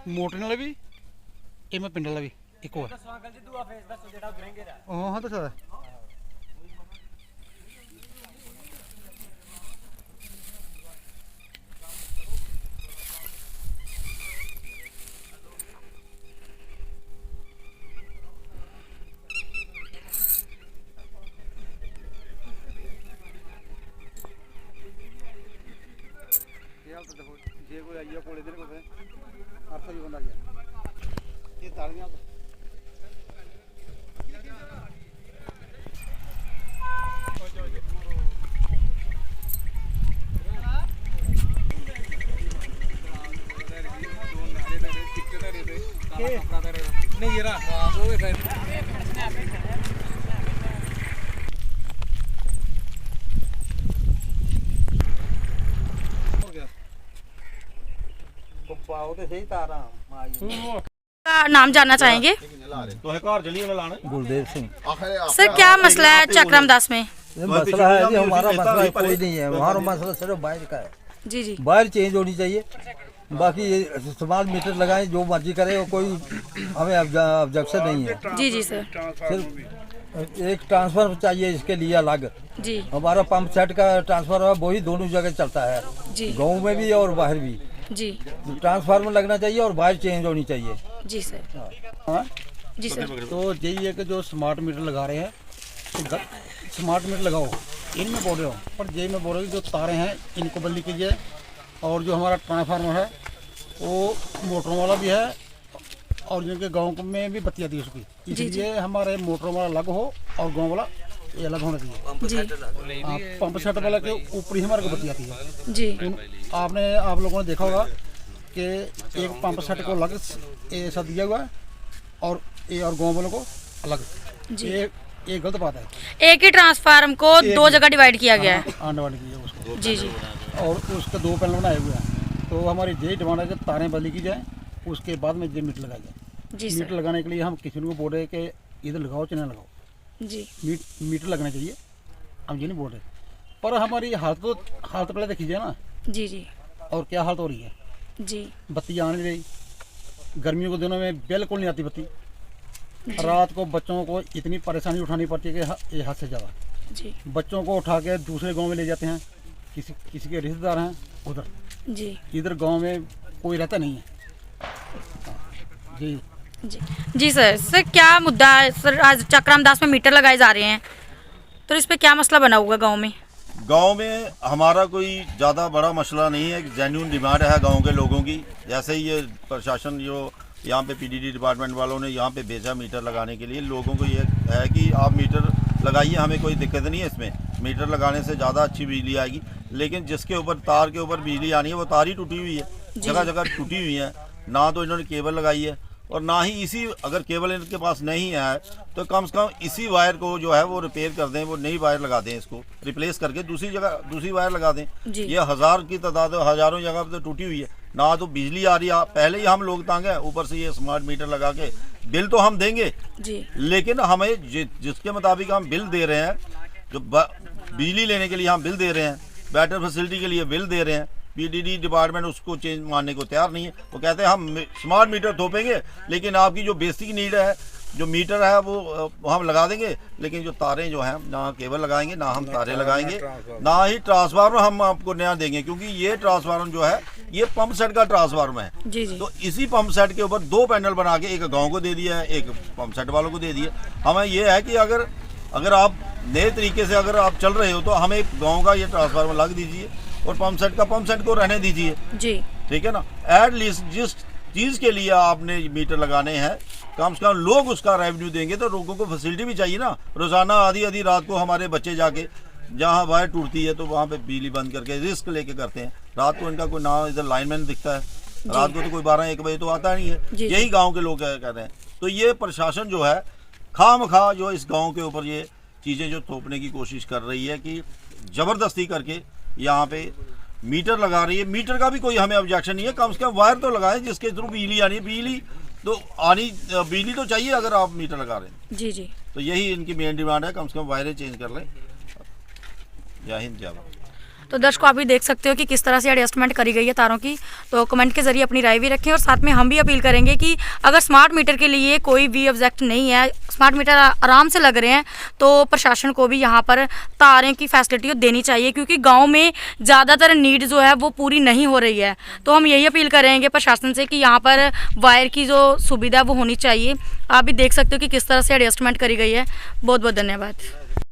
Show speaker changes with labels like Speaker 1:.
Speaker 1: मोटरन वाला भी ये मैं पिंड वाला भी इको है। हाँ तो सर ये कोई आइया कोले इधर कोई 800 भी बंदा गया ये तालियां नहीं ये रहा वो
Speaker 2: का नाम जानना चाहेंगे
Speaker 3: गुरदेव सिंह।
Speaker 2: सर क्या मसला है चक्रम दास में?
Speaker 3: ये मसला है जी, हमारा मसला कोई नहीं है, हमारा मसला सिर्फ बाहर का है।
Speaker 2: जी जी
Speaker 3: बाहर चेंज होनी चाहिए, बाकी ये स्मार्ट मीटर लगाए जो मर्जी करे, और कोई हमें ऑब्जेक्शन नहीं है।
Speaker 2: जी जी सर
Speaker 3: सिर्फ एक ट्रांसफर चाहिए इसके लिए अलग।
Speaker 2: जी
Speaker 3: हमारा पंप सेट का ट्रांसफर है, वही दोनों जगह चलता है,
Speaker 2: जी
Speaker 3: गाँव में भी और बाहर भी।
Speaker 2: जी
Speaker 3: ट्रांसफार्मर लगना चाहिए और बाहर चेंज होनी चाहिए।
Speaker 2: जी सर जी सर
Speaker 1: तो यही है कि जो स्मार्ट मीटर लगा रहे हैं तो स्मार्ट मीटर लगाओ, इनमें बोल रहे हो, पर यही मैं बोल रहा हूँ जो तारें हैं इनको बदली कीजिए, और जो हमारा ट्रांसफार्मर है वो मोटरों वाला भी है और जिनके गाँव में भी बत्ती आती है उसकी, इसलिए हमारे मोटरों वाला अलग हो और गाँव वाला ये अलग होना चाहिए।
Speaker 2: जी
Speaker 1: पंप सेट वाला के ऊपर ही हमारे को बत्ती आती है।
Speaker 2: जी
Speaker 1: आप लोगों ने देखा होगा कि एक पंप सेट को अलग ऐसा दिया हुआ है और गाँव वालों को अलग।
Speaker 2: जी
Speaker 1: ये गलत बात है।
Speaker 2: एक ही ट्रांसफार्म को दो जगह डिवाइड किया गया है।
Speaker 1: आंडवाड़ की है उसको
Speaker 2: जी जी
Speaker 1: और उसके 2 पैनल बनाए हुए हैं, तो हमारी यही डिमांड है कि तारें बदली की जाए, उसके बाद में ये मीटर लगाया जाए।
Speaker 2: जी
Speaker 1: मीटर
Speaker 2: सर
Speaker 1: लगाने के लिए हम किसी को बोल रहे हैं कि इधर लगाओ चाहे ना लगाओ,
Speaker 2: जी
Speaker 1: मीटर लगना चाहिए, हम ये नहीं बोल रहे। पर हमारी हालत पहले देखी जाए ना,
Speaker 2: जी जी
Speaker 1: और क्या हालत हो रही है।
Speaker 2: जी
Speaker 1: बत्ती आ नहीं रही, गर्मियों के दिनों में बिल्कुल नहीं आती बत्ती, रात को बच्चों को इतनी परेशानी उठानी पड़ती है कि ये हद से ज़्यादा।
Speaker 2: जी
Speaker 1: बच्चों को उठा के दूसरे गांव में ले जाते हैं, किसी के रिश्तेदार हैं उधर,
Speaker 2: जी
Speaker 1: इधर गांव में कोई रहता नहीं है। जी
Speaker 2: जी जी सर क्या मुद्दा है सर? आज चक्रम दास में मीटर लगाए जा रहे हैं, तो इस पे क्या मसला बना हुआ गांव में?
Speaker 4: गांव में हमारा कोई ज़्यादा बड़ा मसला नहीं है, जेन्युइन डिमांड है गांव के लोगों की। जैसे ही ये प्रशासन जो यहाँ पे पीडीडी डिपार्टमेंट वालों ने यहाँ पे भेजा मीटर लगाने के लिए, लोगों को ये है कि आप मीटर लगाइए, हमें कोई दिक्कत नहीं है इसमें, मीटर लगाने से ज़्यादा अच्छी बिजली आएगी। लेकिन जिसके ऊपर तार के ऊपर बिजली आनी है वो तार ही टूटी हुई है, जगह जगह टूटी हुई है, ना तो इन्होंने केबल लगाई है और ना ही इसी, अगर केबल इनके पास नहीं है तो कम से कम इसी वायर को जो है वो रिपेयर कर दें, वो नई वायर लगा दें, इसको रिप्लेस करके दूसरी जगह दूसरी वायर लगा दें। ये हज़ार की तादाद, हज़ारों जगह पर तो टूटी हुई है, ना तो बिजली आ रही है। पहले ही हम लोग तंग हैं, ऊपर से ये स्मार्ट मीटर लगा के बिल तो हम देंगे
Speaker 2: जी,
Speaker 4: लेकिन हमें जिसके मुताबिक हम बिल दे रहे हैं, जो बिजली लेने के लिए हम बिल दे रहे हैं, बेटर फैसिलिटी के लिए बिल दे रहे हैं, पीडीडी डिपार्टमेंट उसको चेंज मानने को तैयार नहीं है। वो कहते हैं हम स्मार्ट मीटर थोपेंगे, लेकिन आपकी जो बेसिक नीड है, जो मीटर है वो हम लगा देंगे, लेकिन जो तारें जो हैं ना केबल लगाएंगे, ना हम तारें लगाएंगे, ना ही ट्रांसफार्मर हम आपको नया देंगे, क्योंकि ये ट्रांसफार्मर जो है ये पंप सेट का ट्रांसफार्मर है।
Speaker 2: जी जी
Speaker 4: तो इसी पंप सेट के ऊपर 2 पैनल बना के एक गाँव को दे दिया है, एक पंप सेट वालों को दे दिया। हमें ये है कि अगर आप नए तरीके से अगर आप चल रहे हो तो हमें गाँव का ये ट्रांसफार्मर लगा दीजिए और पंप सेट का पंप सेट को रहने दीजिए।
Speaker 2: जी
Speaker 4: ठीक है ना। एटलीस्ट जिस चीज़ के लिए आपने मीटर लगाने हैं, कम से कम लोग उसका रेवेन्यू देंगे तो लोगों को फैसिलिटी भी चाहिए ना। रोज़ाना आधी रात को हमारे बच्चे जाके जहाँ वायर टूटती है तो वहाँ पे बिजली बंद करके रिस्क लेके करते हैं। रात को इनका कोई ना इधर लाइनमैन दिखता है, रात को तो कोई 12-1 बजे तो आता नहीं है। यही गाँव के लोग कह रहे हैं। तो ये प्रशासन जो है खामखा जो इस गाँव के ऊपर ये चीज़ें जो थोपने की कोशिश कर रही है कि ज़बरदस्ती करके यहाँ पे मीटर लगा रही है। मीटर का भी कोई हमें ऑब्जेक्शन नहीं है, कम से कम वायर तो लगाएं जिसके थ्रू बिजली आनी है। बिजली तो चाहिए अगर आप मीटर लगा रहे हैं।
Speaker 2: जी जी
Speaker 4: तो यही इनकी मेन डिमांड है, कम से कम वायरें चेंज कर लें। जय हिंद जय भारत।
Speaker 2: तो दर्शकों आप भी देख सकते हो कि किस तरह से एडजस्टमेंट करी गई है तारों की। तो कमेंट के जरिए अपनी राय भी रखें और साथ में हम भी अपील करेंगे कि अगर स्मार्ट मीटर के लिए कोई भी ऑब्जेक्ट नहीं है, स्मार्ट मीटर आराम से लग रहे हैं, तो प्रशासन को भी यहाँ पर तारें की फैसिलिटी देनी चाहिए, क्योंकि गाँव में ज़्यादातर नीड जो है वो पूरी नहीं हो रही है। तो हम यही अपील करेंगे प्रशासन से कि यहाँ पर वायर की जो सुविधा वो होनी चाहिए। आप भी देख सकते हो कि किस तरह से एडजस्टमेंट करी गई है। बहुत बहुत धन्यवाद।